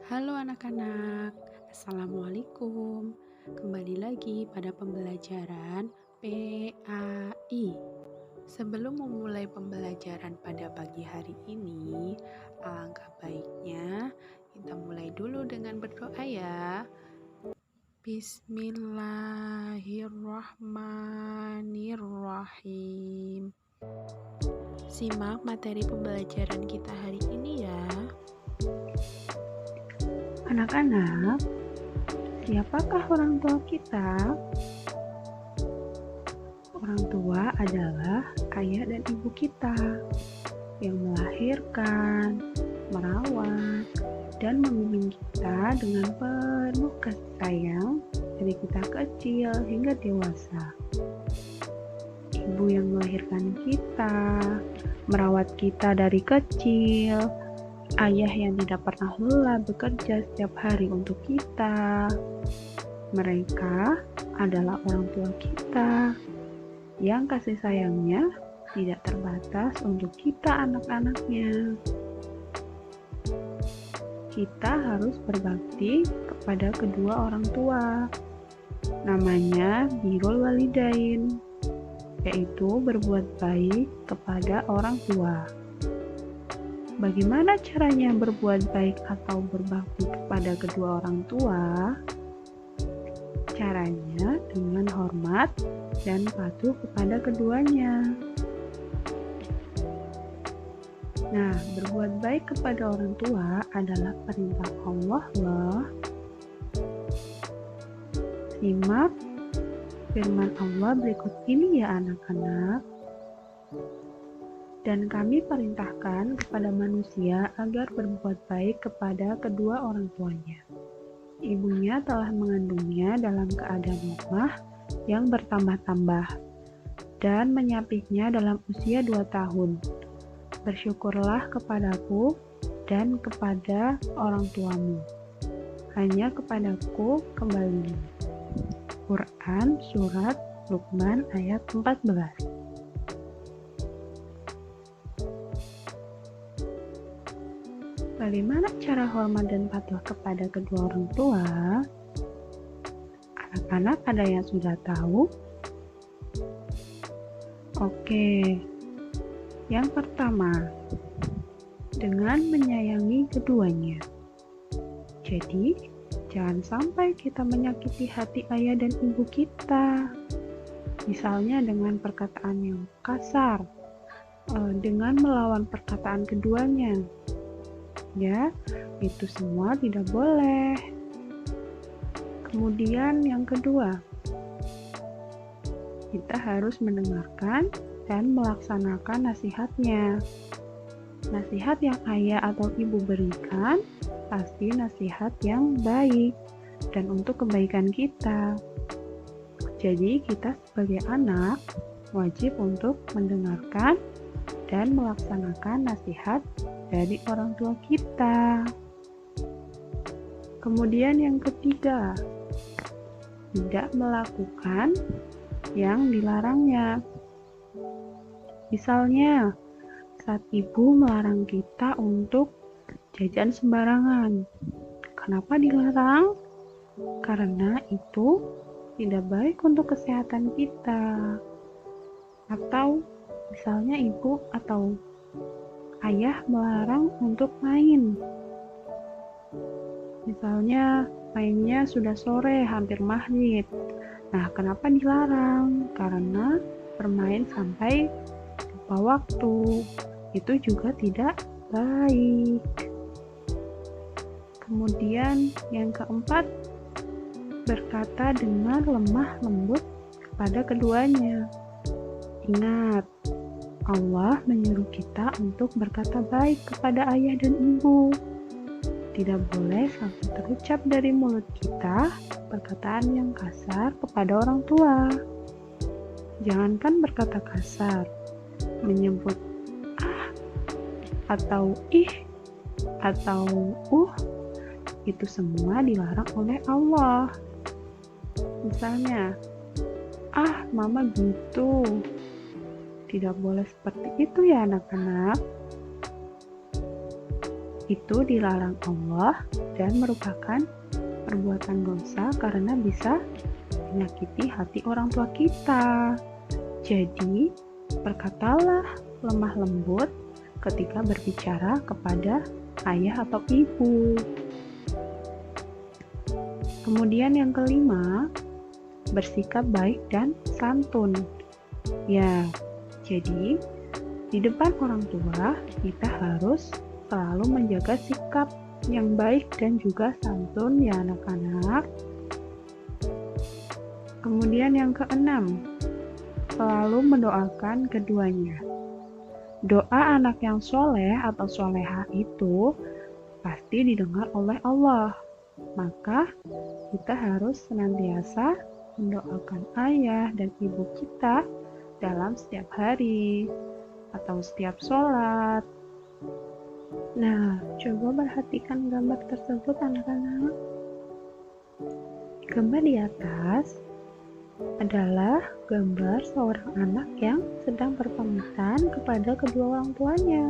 Halo anak-anak, Assalamualaikum. Kembali lagi pada pembelajaran PAI. Sebelum memulai pembelajaran pada pagi hari ini, alangkah baiknya kita mulai dulu dengan berdoa ya. Bismillahirrahmanirrahim. Simak materi pembelajaran kita hari ini ya. Anak-anak, siapakah orang tua kita? Orang tua adalah ayah dan ibu kita yang melahirkan, merawat, dan membimbing kita dengan penuh kasih sayang dari kita kecil hingga dewasa. Ibu yang melahirkan kita, merawat kita dari kecil, ayah yang tidak pernah lelah bekerja setiap hari untuk kita. Mereka adalah orang tua kita yang kasih sayangnya tidak terbatas untuk kita anak-anaknya. Kita harus berbakti kepada kedua orang tua. Namanya birrul walidain, yaitu berbuat baik kepada orang tua. Bagaimana caranya berbuat baik atau berbakti kepada kedua orang tua? Caranya dengan hormat dan patuh kepada keduanya. Nah, berbuat baik kepada orang tua adalah perintah Allah loh. Simak firman Allah berikut ini ya anak-anak. Dan kami perintahkan kepada manusia agar berbuat baik kepada kedua orang tuanya. Ibunya telah mengandungnya dalam keadaan lemah yang bertambah-tambah dan menyapitnya dalam usia 2 tahun. Bersyukurlah kepadaku dan kepada orang tuamu. Hanya kepadaku kembalinya. Quran Surat Luqman ayat 14. Bagaimana cara hormat dan patuh kepada kedua orang tua? Anak-anak ada yang sudah tahu? Oke, yang pertama, dengan menyayangi keduanya. Jadi, jangan sampai kita menyakiti hati ayah dan ibu kita. Misalnya dengan perkataan yang kasar, dengan melawan perkataan keduanya. Ya, itu semua tidak boleh. Kemudian yang kedua, kita harus mendengarkan dan melaksanakan nasihatnya. Nasihat yang ayah atau ibu berikan pasti nasihat yang baik dan untuk kebaikan kita. Jadi kita sebagai anak wajib untuk mendengarkan dan melaksanakan nasihat dari orang tua kita. Kemudian yang ketiga, tidak melakukan yang dilarangnya. Misalnya, saat ibu melarang kita untuk jajan sembarangan. Kenapa dilarang? Karena itu tidak baik untuk kesehatan kita. Atau misalnya ibu atau ayah melarang untuk main. Misalnya mainnya sudah sore, hampir maghrib. Nah, kenapa dilarang? Karena bermain sampai lupa waktu. Itu juga tidak baik. Kemudian yang keempat, berkata dengan lemah lembut kepada keduanya. Ingat, Allah menyuruh kita untuk berkata baik kepada ayah dan ibu. Tidak boleh sampai terucap dari mulut kita perkataan yang kasar kepada orang tua. Jangankan berkata kasar, menyebut atau ih atau itu semua dilarang oleh Allah. Misalnya, mama gitu. Tidak boleh seperti itu ya anak-anak. itu dilarang Allah dan merupakan perbuatan dosa karena bisa menyakiti hati orang tua kita. Jadi, berkatalah lemah lembut ketika berbicara kepada ayah atau ibu. Kemudian yang kelima, bersikap baik dan santun. Ya, jadi di depan orang tua kita harus selalu menjaga sikap yang baik dan juga santun ya anak-anak. Kemudian yang keenam, selalu mendoakan keduanya. Doa anak yang soleh atau soleha itu pasti didengar oleh Allah. Maka kita harus senantiasa mendoakan ayah dan ibu kita dalam setiap hari atau setiap sholat. Nah, coba perhatikan gambar tersebut anak-anak. Gambar di atas adalah gambar seorang anak yang sedang berpamitan kepada kedua orang tuanya.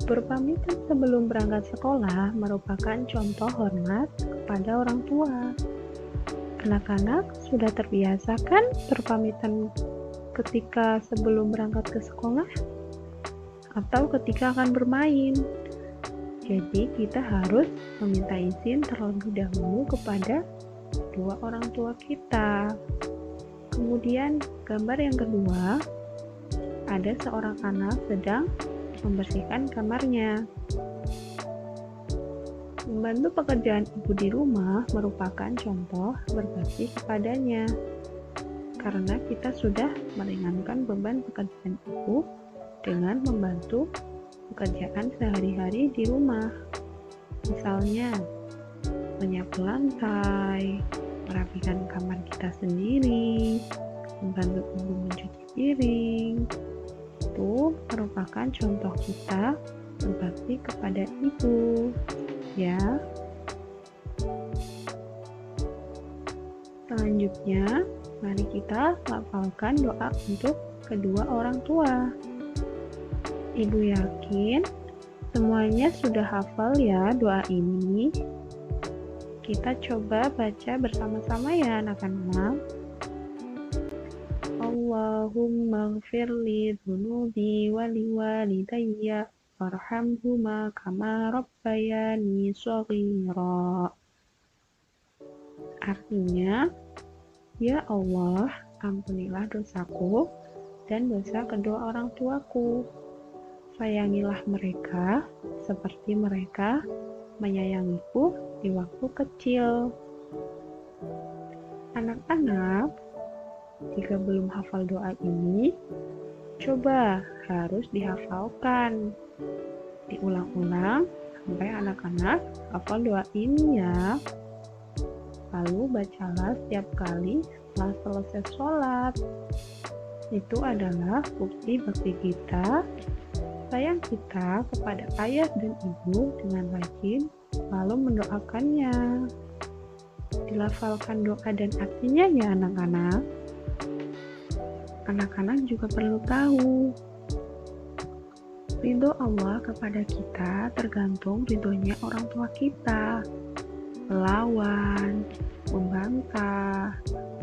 Berpamitan sebelum berangkat sekolah merupakan contoh hormat kepada orang tua. Anak-anak sudah terbiasa kan berpamitan ketika sebelum berangkat ke sekolah atau ketika akan bermain. Jadi kita harus meminta izin terlebih dahulu kepada kedua orang tua kita. Kemudian gambar yang kedua, ada seorang anak sedang membersihkan kamarnya. Membantu pekerjaan ibu di rumah merupakan contoh berbakti kepadanya. Karena kita sudah meringankan beban pekerjaan ibu dengan membantu pekerjaan sehari-hari di rumah. Misalnya, menyapu lantai, merapikan kamar kita sendiri, membantu ibu mencuci piring. Itu merupakan contoh kita berbakti kepada ibu, ya. Selanjutnya, mari kita lafalkan doa untuk kedua orang tua. Ibu yakin semuanya sudah hafal ya doa ini. Kita coba baca bersama-sama ya anak-anak. Allahumma gfirli dhunubi waliwalidayya warhamhuma kama rabbayani shaghira. Artinya, ya Allah, ampunilah dosaku dan dosa kedua orang tuaku. Sayangilah mereka seperti mereka menyayangiku di waktu kecil. Anak-anak, jika belum hafal doa ini, coba harus dihafalkan. Diulang-ulang sampai anak-anak hafal doa ini ya. Lalu bacalah setiap kali setelah selesai sholat. Itu adalah bukti bakti kita, sayang kita kepada ayah dan ibu dengan rajin lalu mendoakannya. Dilafalkan doa dan artinya ya anak-anak. Anak-anak juga perlu tahu, ridho Allah kepada kita tergantung ridhonya orang tua kita. Melawan, membantah,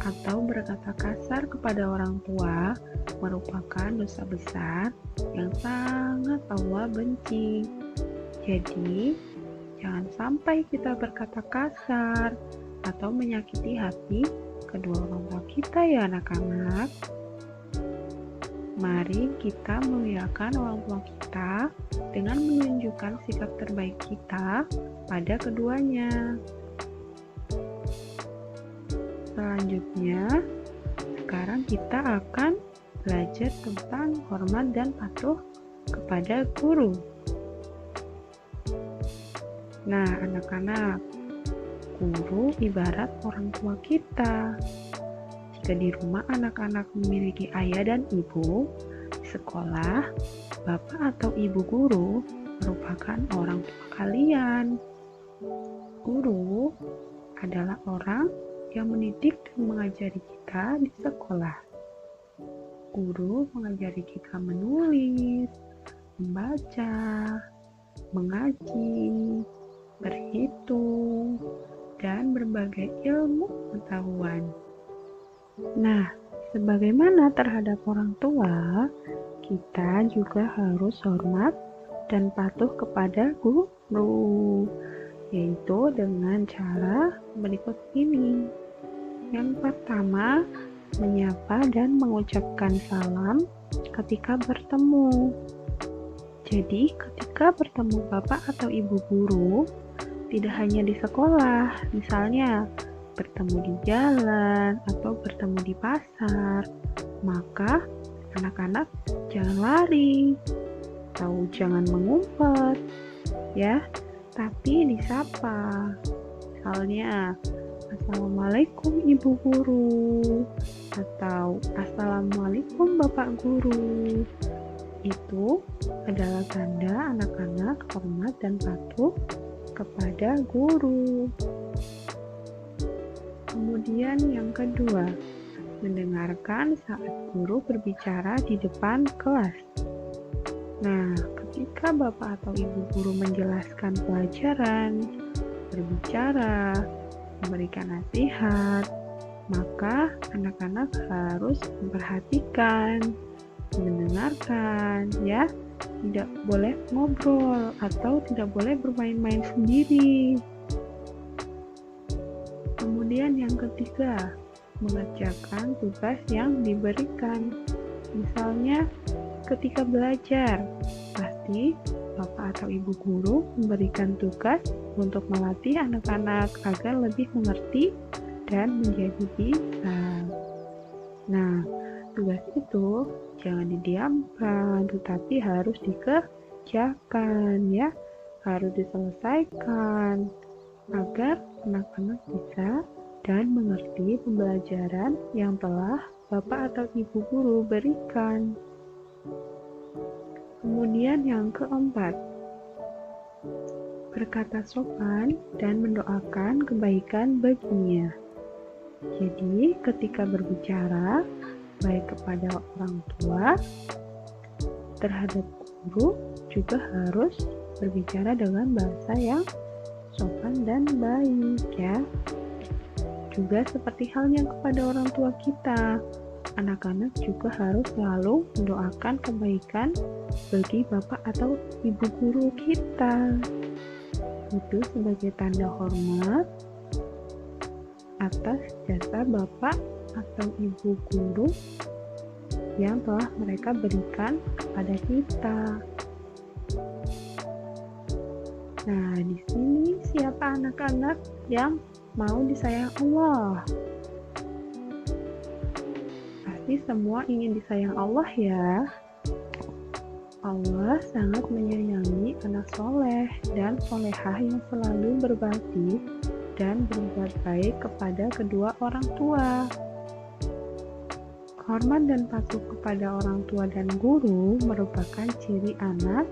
atau berkata kasar kepada orang tua merupakan dosa besar yang sangat Allah benci. Jadi, jangan sampai kita berkata kasar atau menyakiti hati kedua orang tua kita ya anak-anak. Mari kita memuliakan orang tua kita dengan menunjukkan sikap terbaik kita pada keduanya. Selanjutnya, sekarang kita akan belajar tentang hormat dan patuh kepada guru. Nah, anak-anak, guru ibarat orang tua kita. Jika di rumah anak-anak memiliki ayah dan ibu, di sekolah, bapak atau ibu guru merupakan orang tua kalian. Guru adalah orang yang mendidik dan mengajari kita di sekolah. Guru mengajari kita menulis, membaca, membaca, mengaji, berhitung, dan berbagai ilmu pengetahuan. Nah, sebagaimana terhadap orang tua, kita juga harus hormat dan patuh kepada guru, yaitu dengan cara berikut ini. Yang pertama, menyapa dan mengucapkan salam ketika bertemu. Jadi, ketika bertemu bapak atau ibu guru, tidak hanya di sekolah, misalnya bertemu di jalan atau bertemu di pasar, maka anak-anak jangan lari atau jangan mengumpet, ya, tapi disapa. Misalnya, Assalamualaikum Ibu Guru atau Assalamualaikum Bapak Guru. Itu adalah tanda anak-anak hormat dan patuh kepada guru. Kemudian yang kedua, mendengarkan saat guru berbicara di depan kelas. Nah, ketika Bapak atau Ibu Guru menjelaskan pelajaran, berbicara, memberikan nasihat, maka anak-anak harus memperhatikan, mendengarkan, ya, tidak boleh ngobrol atau tidak boleh bermain-main sendiri. Kemudian yang ketiga, mengerjakan tugas yang diberikan. Misalnya, ketika belajar, pasti Bapak atau Ibu Guru memberikan tugas untuk melatih anak-anak agar lebih mengerti dan menjadi bisa. Nah, tugas itu jangan didiamkan, tetapi harus dikerjakan, ya, harus diselesaikan agar anak-anak bisa dan mengerti pembelajaran yang telah Bapak atau Ibu Guru berikan. Kemudian yang keempat, berkata sopan dan mendoakan kebaikan baginya. Jadi, ketika berbicara, baik kepada orang tua, terhadap guru, juga harus berbicara dengan bahasa yang sopan dan baik, ya. Juga seperti halnya kepada orang tua kita, anak-anak juga harus selalu mendoakan kebaikan bagi bapak atau ibu guru kita. Itu sebagai tanda hormat atas jasa bapak atau ibu guru yang telah mereka berikan kepada kita. Nah, di sini siapa anak-anak yang mau disayang Allah? Pasti semua ingin disayang Allah, ya. Allah sangat menyayangi anak soleh dan solehah yang selalu berbakti dan berbuat baik kepada kedua orang tua. Hormat dan patuh kepada orang tua dan guru merupakan ciri anak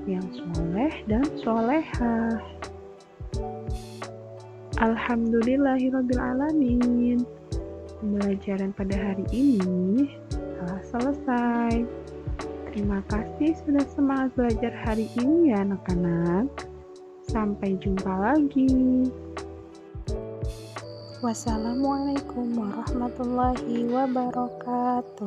yang soleh dan solehah. Alhamdulillahirrabbilalamin. Pembelajaran pada hari ini telah selesai. Terima kasih sudah semangat belajar hari ini ya anak-anak. Sampai jumpa lagi. Wassalamualaikum warahmatullahi wabarakatuh.